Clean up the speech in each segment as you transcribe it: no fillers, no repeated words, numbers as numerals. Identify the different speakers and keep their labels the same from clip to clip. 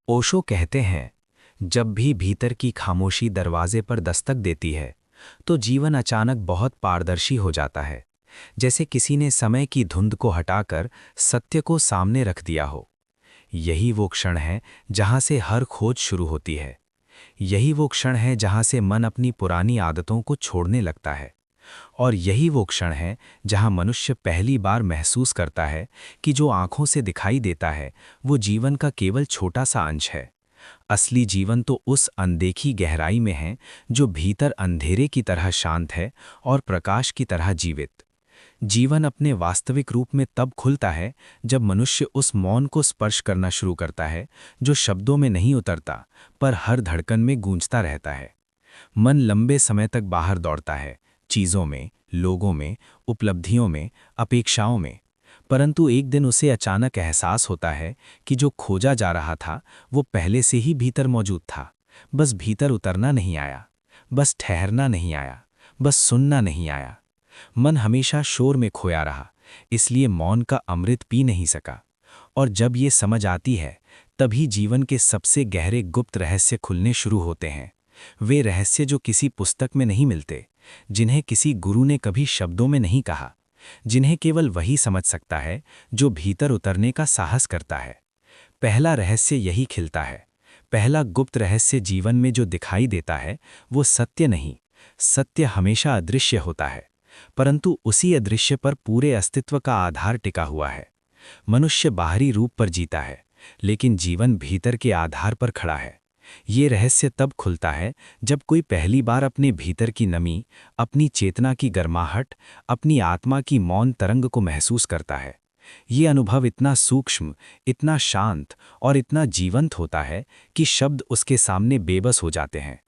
Speaker 1: ओशो कहते हैं, जब भी भीतर की खामोशी दरवाजे पर दस्तक देती है तो जीवन अचानक बहुत पारदर्शी हो जाता है। जैसे किसी ने समय की धुंध को हटाकर सत्य को सामने रख दिया हो। यही वो क्षण है जहां से हर खोज शुरू होती है। यही वो क्षण है जहां से मन अपनी पुरानी आदतों को छोड़ने लगता है। और यही वो क्षण है जहां मनुष्य पहली बार महसूस करता है कि जो आंखों से दिखाई देता है वो जीवन का केवल छोटा सा अंश है। असली जीवन तो उस अनदेखी गहराई में है जो भीतर अंधेरे की तरह शांत है और प्रकाश की तरह जीवित। जीवन अपने वास्तविक रूप में तब खुलता है जब मनुष्य उस मौन को स्पर्श करना शुरू करता है जो शब्दों में नहीं उतरता पर हर धड़कन में गूंजता रहता है। मन लंबे समय तक बाहर दौड़ता है, चीज़ों में, लोगों में, उपलब्धियों में, अपेक्षाओं में। परंतु एक दिन उसे अचानक एहसास होता है कि जो खोजा जा रहा था वो पहले से ही भीतर मौजूद था। बस भीतर उतरना नहीं आया, बस ठहरना नहीं आया, बस सुनना नहीं आया। मन हमेशा शोर में खोया रहा, इसलिए मौन का अमृत पी नहीं सका। और जब ये समझ आती है तभी जीवन के सबसे गहरे गुप्त रहस्य खुलने शुरू होते हैं। वे रहस्य जो किसी पुस्तक में नहीं मिलते, जिन्हें किसी गुरु ने कभी शब्दों में नहीं कहा, जिन्हें केवल वही समझ सकता है जो भीतर उतरने का साहस करता है। पहला रहस्य यही खिलता है। पहला गुप्त रहस्य जीवन में जो दिखाई देता है वो सत्य नहीं। सत्य हमेशा अदृश्य होता है, परंतु उसी अदृश्य पर पूरे अस्तित्व का आधार टिका हुआ है। मनुष्य बाहरी रूप पर जीता है, लेकिन जीवन भीतर के आधार पर खड़ा है। ये रहस्य तब खुलता है जब कोई पहली बार अपने भीतर की नमी, अपनी चेतना की गर्माहट, अपनी आत्मा की मौन तरंग को महसूस करता है। ये अनुभव इतना सूक्ष्म, इतना शांत और इतना जीवंत होता है कि शब्द उसके सामने बेबस हो जाते हैं।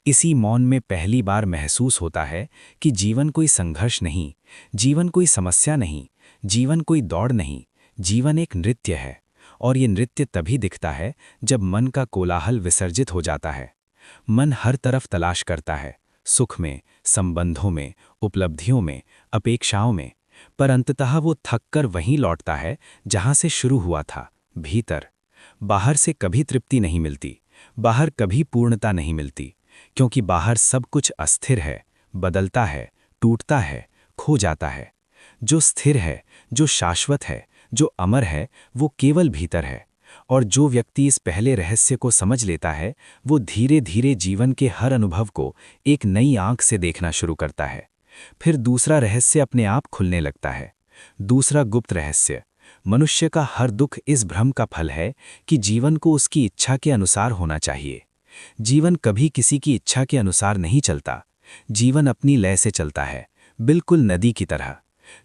Speaker 1: इसी मौन में पहली बार महसूस होता है कि जीवन कोई संघर्ष नहीं, जीवन कोई समस्या नहीं, जीवन कोई दौड़ नहीं, जीवन एक नृत्य है। और ये नृत्य तभी दिखता है जब मन का कोलाहल विसर्जित हो जाता है। मन हर तरफ तलाश करता है, सुख में, संबंधों में, उपलब्धियों में, अपेक्षाओं में, पर अंततः वो थककर वहीं लौटता है जहां से शुरू हुआ था, भीतर। बाहर से कभी तृप्ति नहीं मिलती, बाहर कभी पूर्णता नहीं मिलती, क्योंकि बाहर सब कुछ अस्थिर है, बदलता है, टूटता है, खो जाता है। जो स्थिर है, जो शाश्वत है, जो अमर है, वो केवल भीतर है। और जो व्यक्ति इस पहले रहस्य को समझ लेता है वो धीरे धीरे जीवन के हर अनुभव को एक नई आंख से देखना शुरू करता है। फिर दूसरा रहस्य अपने आप खुलने लगता है। दूसरा गुप्त रहस्य, मनुष्य का हर दुख इस भ्रम का फल है कि जीवन को उसकी इच्छा के अनुसार होना चाहिए। जीवन कभी किसी की इच्छा के अनुसार नहीं चलता। जीवन अपनी लय से चलता है, बिल्कुल नदी की तरह।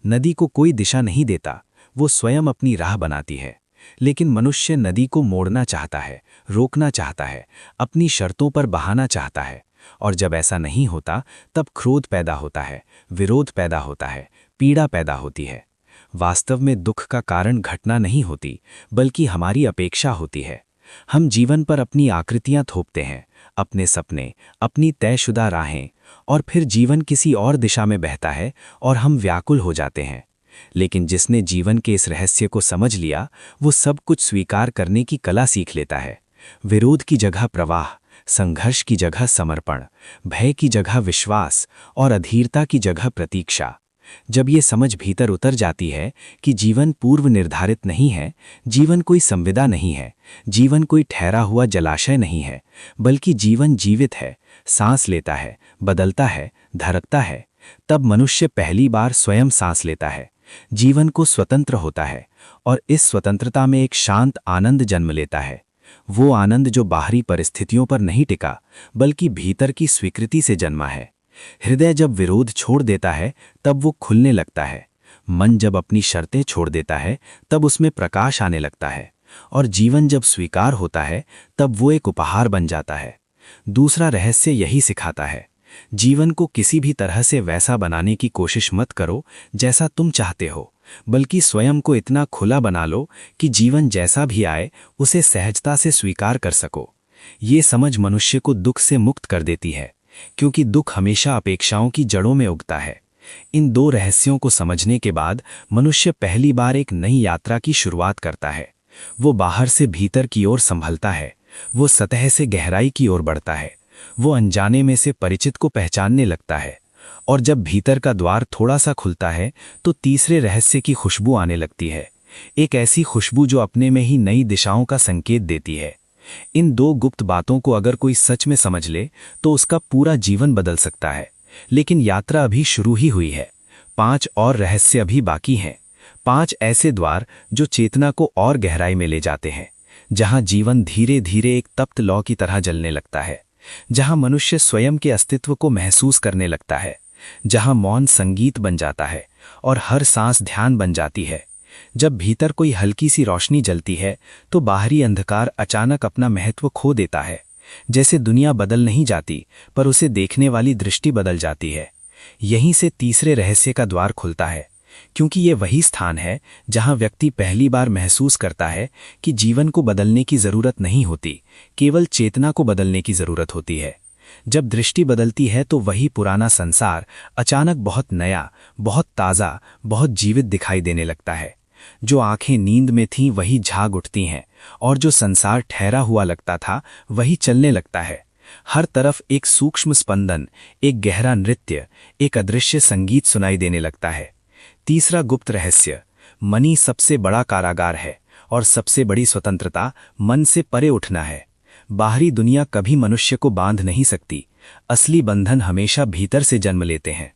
Speaker 1: नदी को कोई दिशा नहीं देता, वो स्वयं अपनी राह बनाती है। लेकिन मनुष्य नदी को मोड़ना चाहता है, रोकना चाहता है, अपनी शर्तों पर बहाना चाहता है। और जब ऐसा नहीं होता तब क्रोध पैदा होता है, विरोध पैदा होता है, पीड़ा पैदा होती है। वास्तव में दुख का कारण घटना नहीं होती, बल्कि हमारी अपेक्षा होती है। हम जीवन पर अपनी आकृतियां थोपते हैं, अपने सपने, अपनी तयशुदा राहें, और फिर जीवन किसी और दिशा में बहता है और हम व्याकुल हो जाते हैं। लेकिन जिसने जीवन के इस रहस्य को समझ लिया वो सब कुछ स्वीकार करने की कला सीख लेता है। विरोध की जगह प्रवाह, संघर्ष की जगह समर्पण, भय की जगह विश्वास और अधीरता की जगह प्रतीक्षा। जब ये समझ भीतर उतर जाती है कि जीवन पूर्व निर्धारित नहीं है, जीवन कोई संविदा नहीं है, जीवन कोई ठहरा हुआ जलाशय नहीं है, बल्कि जीवन जीवित है, सांस लेता है, बदलता है, धड़कता है, तब मनुष्य पहली बार स्वयं सांस लेता है, जीवन को स्वतंत्र होता है। और इस स्वतंत्रता में एक शांत आनंद जन्म लेता है। वो आनंद जो बाहरी परिस्थितियों पर नहीं टिका, बल्कि भीतर की स्वीकृति से जन्मा है। हृदय जब विरोध छोड़ देता है तब वो खुलने लगता है। मन जब अपनी शर्तें छोड़ देता है तब उसमें प्रकाश आने लगता है। और जीवन जब स्वीकार होता है तब वो एक उपहार बन जाता है। दूसरा रहस्य यही सिखाता है, जीवन को किसी भी तरह से वैसा बनाने की कोशिश मत करो जैसा तुम चाहते हो, बल्कि स्वयं को इतना खुला बना लो कि जीवन जैसा भी आए उसे सहजता से स्वीकार कर सको। ये समझ मनुष्य को दुख से मुक्त कर देती है, क्योंकि दुख हमेशा अपेक्षाओं की जड़ों में उगता है। इन दो रहस्यों को समझने के बाद मनुष्य पहली बार एक नई यात्रा की शुरुआत करता है। वो बाहर से भीतर की ओर संभलता है, वो सतह से गहराई की ओर बढ़ता है, वो अनजाने में से परिचित को पहचानने लगता है। और जब भीतर का द्वार थोड़ा सा खुलता है तो तीसरे रहस्य की खुशबू आने लगती है, एक ऐसी खुशबू जो अपने में ही नई दिशाओं का संकेत देती है। इन दो गुप्त बातों को अगर कोई सच में समझ ले तो उसका पूरा जीवन बदल सकता है। लेकिन यात्रा अभी शुरू ही हुई है, 5 और रहस्य अभी बाकी हैं। 5 ऐसे द्वार जो चेतना को और गहराई में ले जाते हैं, जहां जीवन धीरे धीरे एक तप्त लौ की तरह जलने लगता है, जहां मनुष्य स्वयं के अस्तित्व को महसूस करने लगता है, जहां मौन संगीत बन जाता है और हर सांस ध्यान बन जाती है। जब भीतर कोई हल्की सी रोशनी जलती है तो बाहरी अंधकार अचानक अपना महत्व खो देता है। जैसे दुनिया बदल नहीं जाती, पर उसे देखने वाली दृष्टि बदल जाती है। यहीं से तीसरे रहस्य का द्वार खुलता है, क्योंकि ये वही स्थान है जहां व्यक्ति पहली बार महसूस करता है कि जीवन को बदलने की जरूरत नहीं होती, केवल चेतना को बदलने की जरूरत होती है। जब दृष्टि बदलती है तो वही पुराना संसार अचानक बहुत नया, बहुत ताज़ा, बहुत जीवित दिखाई देने लगता है। जो आंखें नींद में थीं वही झाग उठती हैं, और जो संसार ठहरा हुआ लगता था वही चलने लगता है। हर तरफ एक सूक्ष्म स्पंदन, एक गहरा नृत्य, एक अदृश्य संगीत सुनाई देने लगता है। तीसरा गुप्त रहस्य, मनी सबसे बड़ा कारागार है और सबसे बड़ी स्वतंत्रता मन से परे उठना है। बाहरी दुनिया कभी मनुष्य को बांध नहीं सकती, असली बंधन हमेशा भीतर से जन्म लेते हैं।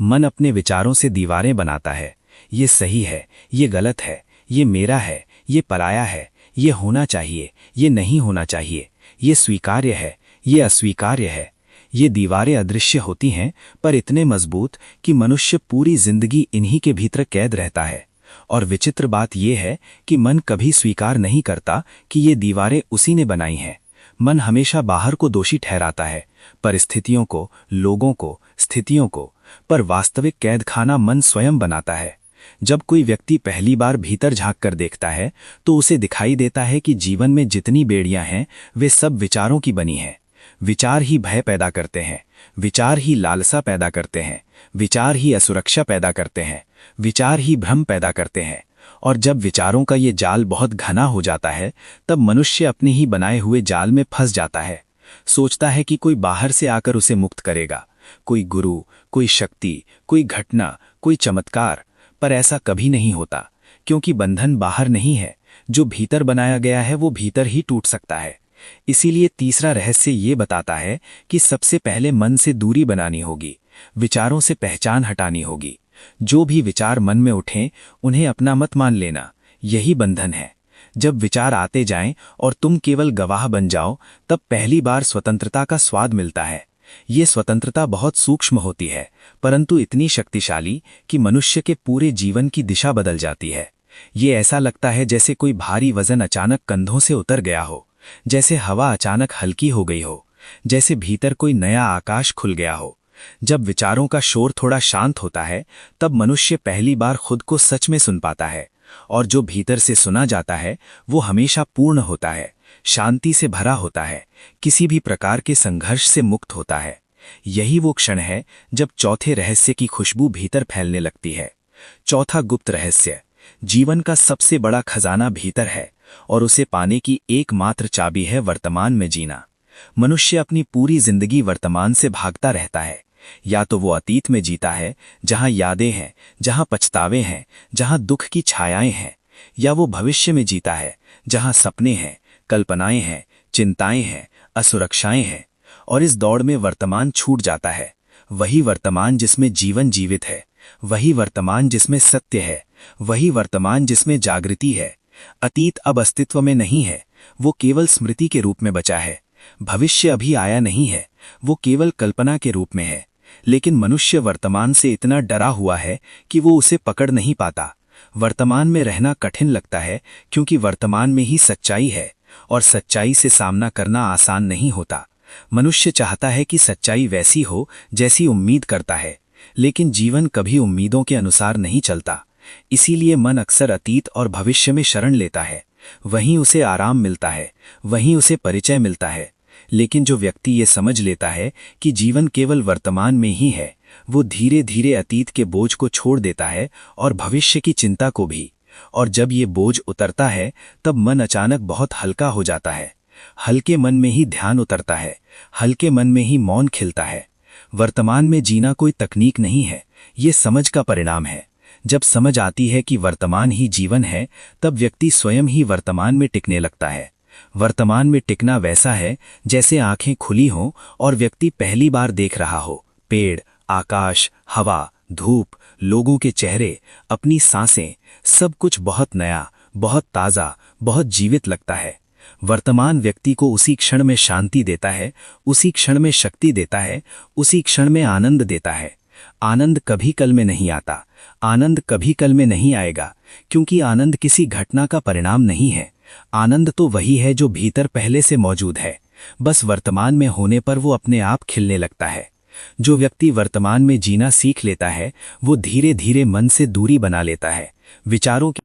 Speaker 1: मन अपने विचारों से दीवारें बनाता है, ये सही है, ये गलत है, ये मेरा है, ये पराया है, ये होना चाहिए, ये नहीं होना चाहिए, ये स्वीकार्य है, ये अस्वीकार्य है। ये दीवारें अदृश्य होती हैं, पर इतने मजबूत कि मनुष्य पूरी जिंदगी इन्हीं के भीतर कैद रहता है। और विचित्र बात यह है कि मन कभी स्वीकार नहीं करता कि ये दीवारें उसी ने बनाई हैं। मन हमेशा बाहर को दोषी ठहराता है, परिस्थितियों को, लोगों को, स्थितियों को, पर वास्तविक कैद खाना मन स्वयं बनाता है। जब कोई व्यक्ति पहली बार भीतर झांक कर देखता है तो उसे दिखाई देता है कि जीवन में जितनी बेड़ियां हैं वे सब विचारों की बनी हैं। विचार ही भय पैदा करते हैं, विचार ही लालसा पैदा करते हैं, विचार ही असुरक्षा पैदा करते हैं, विचार ही भ्रम पैदा करते हैं। और जब विचारों का ये जाल बहुत घना हो जाता है तब मनुष्य अपने ही बनाए हुए जाल में फंस जाता है। सोचता है कि कोई बाहर से आकर उसे मुक्त करेगा, कोई गुरु, कोई शक्ति, कोई घटना, कोई चमत्कार, पर ऐसा कभी नहीं होता, क्योंकि बंधन बाहर नहीं है, जो भीतर बनाया गया है वो भीतर ही टूट सकता है। इसीलिए तीसरा रहस्य ये बताता है कि सबसे पहले मन से दूरी बनानी होगी, विचारों से पहचान हटानी होगी। जो भी विचार मन में उठें उन्हें अपना मत मान लेना, यही बंधन है। जब विचार आते जाएं और तुम केवल गवाह बन जाओ तब पहली बार स्वतंत्रता का स्वाद मिलता है। ये स्वतंत्रता बहुत सूक्ष्म होती है, परंतु इतनी शक्तिशाली कि मनुष्य के पूरे जीवन की दिशा बदल जाती है। ये ऐसा लगता है जैसे कोई भारी वजन अचानक कंधों से उतर गया हो, जैसे हवा अचानक हल्की हो गई हो, जैसे भीतर कोई नया आकाश खुल गया हो। जब विचारों का शोर थोड़ा शांत होता है तब मनुष्य पहली बार खुद को सच में सुन पाता है, और जो भीतर से सुना जाता है वो हमेशा पूर्ण होता है, शांति से भरा होता है, किसी भी प्रकार के संघर्ष से मुक्त होता है। यही वो क्षण है जब चौथे रहस्य की खुशबू भीतर फैलने लगती है। चौथा गुप्त रहस्य, जीवन का सबसे बड़ा खजाना भीतर है और उसे पाने की एकमात्र चाबी है वर्तमान में जीना। मनुष्य अपनी पूरी जिंदगी वर्तमान से भागता रहता है। या तो वो अतीत में जीता है जहां यादें हैं, जहां पछतावे हैं, जहां दुख की छायाएं हैं, या वो भविष्य में जीता है जहां सपने हैं, कल्पनाएं हैं, चिंताएं हैं, असुरक्षाएं हैं। और इस दौड़ में वर्तमान छूट जाता है, वही वर्तमान जिसमें जीवन जीवित है, वही वर्तमान जिसमें सत्य है, वही वर्तमान जिसमें जागृति है। अतीत अब अस्तित्व में नहीं है, वो केवल स्मृति के रूप में बचा है। भविष्य अभी आया नहीं है, वो केवल कल्पना के रूप में है। लेकिन मनुष्य वर्तमान से इतना डरा हुआ है कि वो उसे पकड़ नहीं पाता। वर्तमान में रहना कठिन लगता है क्योंकि वर्तमान में ही सच्चाई है, और सच्चाई से सामना करना आसान नहीं होता। मनुष्य चाहता है कि सच्चाई वैसी हो जैसी उम्मीद करता है, लेकिन जीवन कभी उम्मीदों के अनुसार नहीं चलता। इसीलिए मन अक्सर अतीत और भविष्य में शरण लेता है। वहीं उसे आराम मिलता है, वहीं उसे परिचय मिलता है। लेकिन जो व्यक्ति ये समझ लेता है कि जीवन केवल वर्तमान में ही है, वो धीरे धीरे अतीत के बोझ को छोड़ देता है और भविष्य की चिंता को भी।
Speaker 2: और जब ये बोझ उतरता है तब मन अचानक बहुत हल्का हो जाता है। हल्के मन में ही ध्यान उतरता है, हल्के मन में ही मौन खिलता है। वर्तमान में जीना कोई तकनीक नहीं है, ये समझ का परिणाम है। जब समझ आती है कि वर्तमान ही जीवन है, तब व्यक्ति स्वयं ही वर्तमान में टिकने लगता है। वर्तमान में टिकना वैसा है जैसे आंखें खुली हों और व्यक्ति पहली बार देख रहा हो। पेड़, आकाश, हवा, धूप, लोगों के चेहरे, अपनी सांसें, सब कुछ बहुत नया, बहुत ताज़ा, बहुत जीवित लगता है। वर्तमान व्यक्ति को उसी क्षण में शांति देता है, उसी क्षण में शक्ति देता है, उसी क्षण में आनंद देता है। आनंद कभी कल में नहीं आता, आनंद कभी कल में नहीं आएगा, क्योंकि आनंद किसी घटना का परिणाम नहीं है। आनंद तो वही है जो भीतर पहले से मौजूद है, बस वर्तमान में होने पर वो अपने आप खिलने लगता है। जो व्यक्ति वर्तमान में जीना सीख लेता है, वो धीरे धीरे मन से दूरी बना लेता है, विचारों की